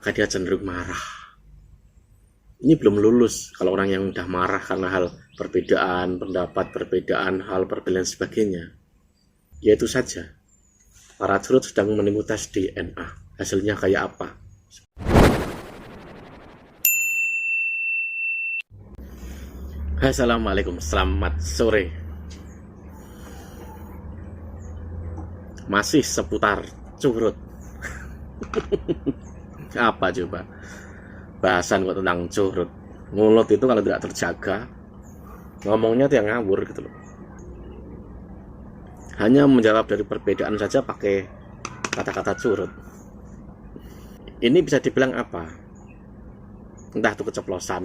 maka dia cenderung marah. Ini belum lulus kalau orang yang udah marah karena hal perbedaan pendapat, perbedaan hal, perbedaan sebagainya. Ya itu saja. Para curut sedang menempuh tes DNA. Hasilnya kayak apa? Assalamualaikum, selamat sore. Masih seputar curut. Apa coba? Bahasan kok tentang curut. Mulut itu kalau tidak terjaga, ngomongnya tuh yang ngawur gitu loh. Hanya menjawab dari perbedaan saja pakai kata-kata curut. Ini bisa dibilang apa? Entah itu keceplosan,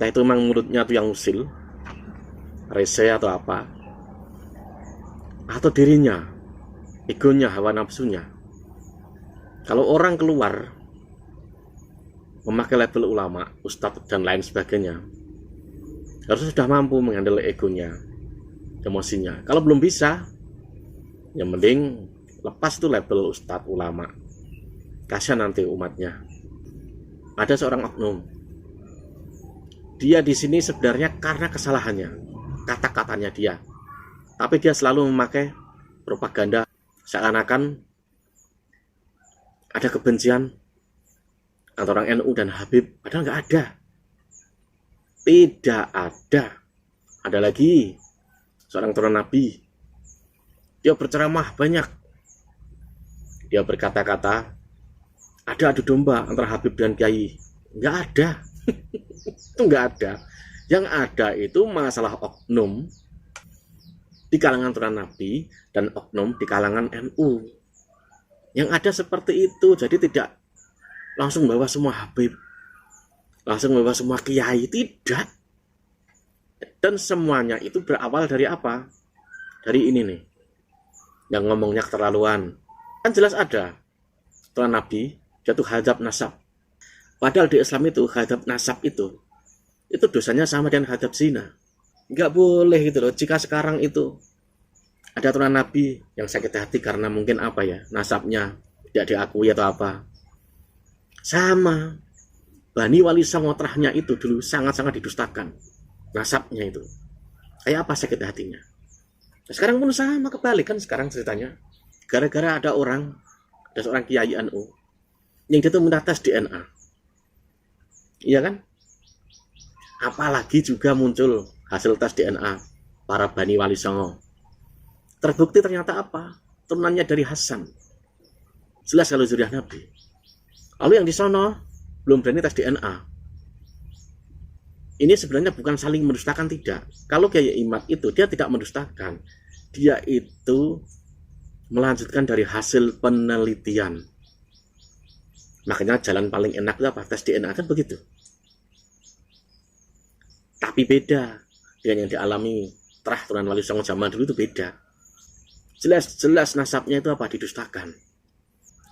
entah itu memang mulutnya tuh yang usil, rese atau apa, atau dirinya, egonya, hawa nafsunya. Kalau orang keluar memakai label ulama, ustadz dan lain sebagainya, harus sudah mampu menghandle egonya, emosinya. Kalau belum bisa, ya mending lepas itu label ustadz ulama. Kasihan nanti umatnya. Ada seorang oknum. Dia di sini sebenarnya karena kesalahannya, kata-katanya dia. Tapi dia selalu memakai propaganda seakan-akan ada kebencian antara orang NU dan Habib. Padahal nggak ada. Tidak ada. Ada lagi seorang turun Nabi. Dia berceramah banyak. Dia berkata-kata ada adu domba antara Habib dan Kiai. Nggak ada. Itu nggak ada. Yang ada itu masalah oknum di kalangan turun Nabi dan oknum di kalangan NU. Yang ada seperti itu. Jadi tidak langsung bawa semua Habib, langsung bawa semua Kiai. Tidak. Dan semuanya itu berawal dari apa? Dari ini nih, yang ngomongnya keterlaluan. Kan jelas ada setelah Nabi jatuh hadap nasab. Padahal di Islam itu hadap nasab itu dosanya sama dengan hadap zina. Nggak boleh gitu loh. Jika sekarang itu ada aturan Nabi yang sakit hati karena mungkin apa ya, nasabnya tidak diakui atau apa, sama Bani Wali Songo terahnya itu dulu sangat-sangat didustakan nasabnya itu. Kayak apa sakit hatinya. Nah, sekarang pun sama, kebalik kan sekarang ceritanya. Gara-gara ada seorang Kiai NU yang dia tuh minta tes DNA. Iya kan? Apalagi juga muncul hasil tes DNA para Bani Wali Songo. Terbukti ternyata apa? Turunannya dari Hasan. Jelas kalau zuriat Nabi. Lalu yang di sono belum berani tes DNA. Ini sebenarnya bukan saling mendustakan, tidak. Kalau Kiai Imad itu dia tidak mendustakan. Dia itu melanjutkan dari hasil penelitian. Makanya jalan paling enak itu apa? Tes DNA kan begitu. Tapi beda dengan yang dialami terah Turunan Wali Songo zaman dulu, itu beda. Jelas nasabnya itu apa? Didustakan.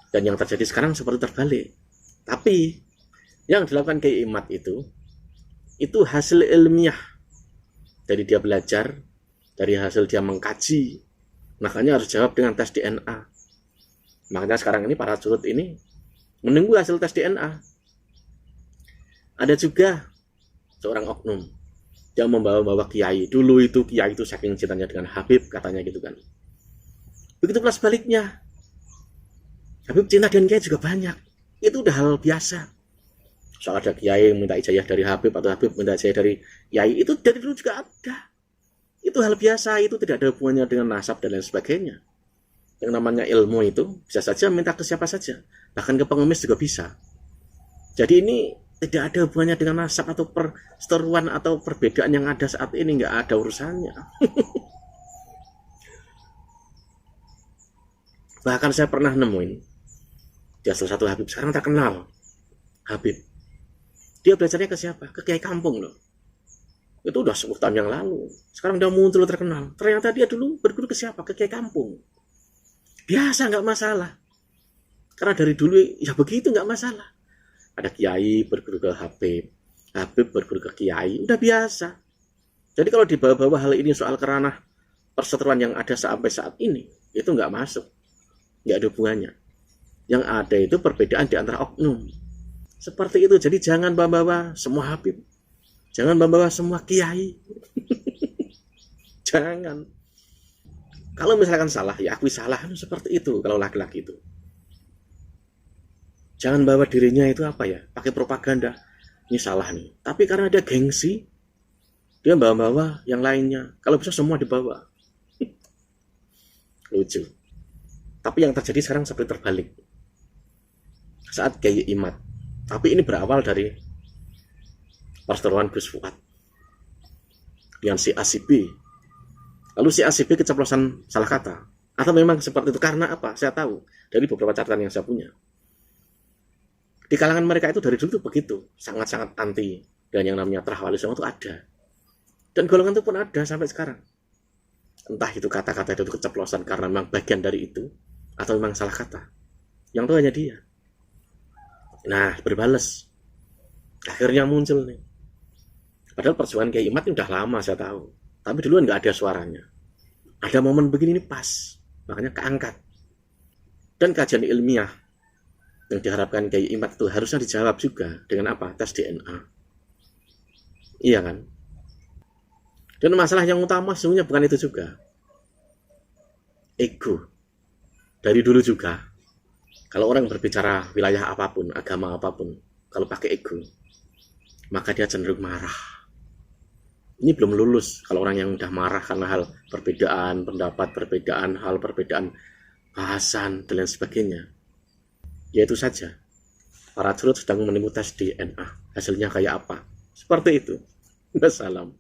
Dan yang terjadi sekarang seperti terbalik. Tapi yang dilakukan Kiai Imad itu hasil ilmiah. Dari dia belajar, dari hasil dia mengkaji. Makanya harus jawab dengan tes DNA. Makanya sekarang ini para curut ini menunggu hasil tes DNA. Ada juga seorang oknum yang membawa-bawa Kiai. Dulu itu Kiai itu saking cintanya dengan Habib, katanya gitu kan. Begitu pula sebaliknya. Habib cinta dengan Kiai juga banyak. Itu udah hal biasa. Soal ada Kiai minta ijazah dari Habib atau Habib minta ijazah dari Kiai, itu dari dulu juga ada. Itu hal biasa, itu tidak ada hubungannya dengan nasab dan lain sebagainya. Yang namanya ilmu itu bisa saja minta ke siapa saja. Bahkan ke pengemis juga bisa. Jadi ini tidak ada hubungannya dengan nasab atau perseteruan atau perbedaan yang ada saat ini. Nggak ada urusannya. Bahkan saya pernah nemuin dia salah satu Habib sekarang terkenal. Habib dia belajarnya ke siapa? Ke Kiai kampung loh. Itu udah 10 tahun yang lalu. Sekarang udah muncul terkenal. Ternyata dia dulu berguru ke siapa? Ke Kiai kampung. Biasa, nggak masalah. Karena dari dulu ya begitu, nggak masalah. Ada Kiai berguru ke Habib, Habib berguru ke Kiai, udah biasa. Jadi kalau dibawa-bawa hal ini soal kerana perseteruan yang ada sampai saat ini, itu nggak masuk. Nggak ada hubungannya. Yang ada itu perbedaan di antara oknum. Seperti itu. Jadi jangan bawa-bawa semua Habib. Jangan bawa-bawa semua kiai. Jangan. Kalau misalkan salah, ya akui salah. Seperti itu kalau laki-laki itu. Jangan bawa dirinya itu apa ya, pakai propaganda. Ini salah nih. Tapi karena dia gengsi, dia bawa-bawa yang lainnya. Kalau bisa semua dibawa. Lucu. Tapi yang terjadi sekarang seperti terbalik. Saat Kiai Imad. Tapi ini berawal dari perseteruan Gus Fuad dengan si ACB. Lalu si ACB keceplosan salah kata. Atau memang seperti itu karena apa? Saya tahu dari beberapa catatan yang saya punya. Di kalangan mereka itu dari dulu tuh begitu, sangat-sangat anti dan yang namanya Terah Wali Songo itu ada. Dan golongan itu pun ada sampai sekarang. Entah itu kata-kata itu keceplosan karena memang bagian dari itu atau memang salah kata. Yang itu hanya dia. Nah, berbales. Akhirnya muncul nih. Padahal perjuangan Kiai Imad ini udah lama saya tahu. Tapi duluan nggak ada suaranya. Ada momen begini ini pas. Makanya keangkat. Dan kajian ilmiah yang diharapkan Kiai Imad itu harusnya dijawab juga dengan apa? Tes DNA. Iya kan? Dan masalah yang utama sesungguhnya bukan itu juga. Ego. Dari dulu juga. Kalau orang berbicara wilayah apapun, agama apapun, kalau pakai ego, maka dia cenderung marah. Ini belum lulus kalau orang yang udah marah karena hal perbedaan pendapat, perbedaan hal, perbedaan bahasan, dan lain sebagainya. Ya itu saja. Para curut sedang menipu tes DNA. Hasilnya kayak apa? Seperti itu. Wassalam.